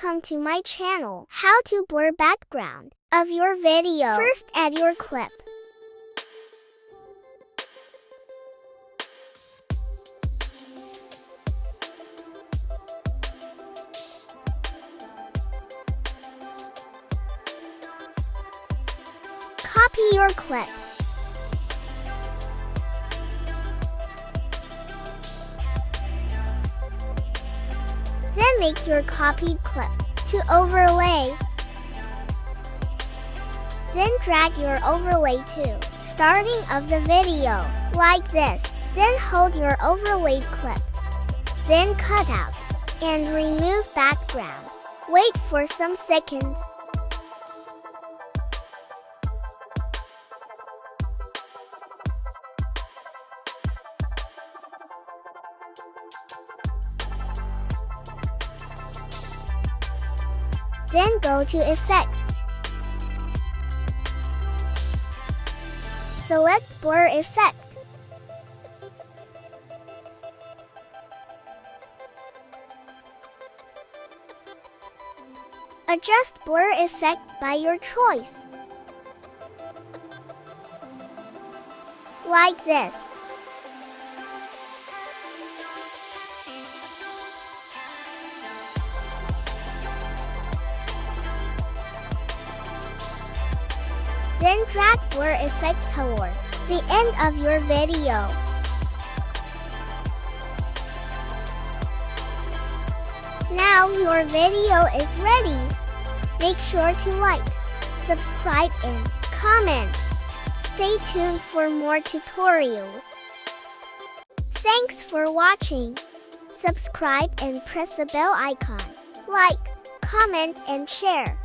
Welcome to my channel. How to blur background of your video. First, add your clip. Copy your clip. Then make your copied clip to overlay. Then drag your overlay to starting of the video, like this. Then hold your overlaid clip. Then cut out and remove background. Wait for some seconds. Then go to Effects. Select Blur Effect. Adjust blur effect by your choice. Like this. Then drag blur effect towards the end of your video. Now your video is ready. Make sure to like, subscribe and comment. Stay tuned for more tutorials. Thanks for watching. Subscribe and press the bell icon. Like, comment and share.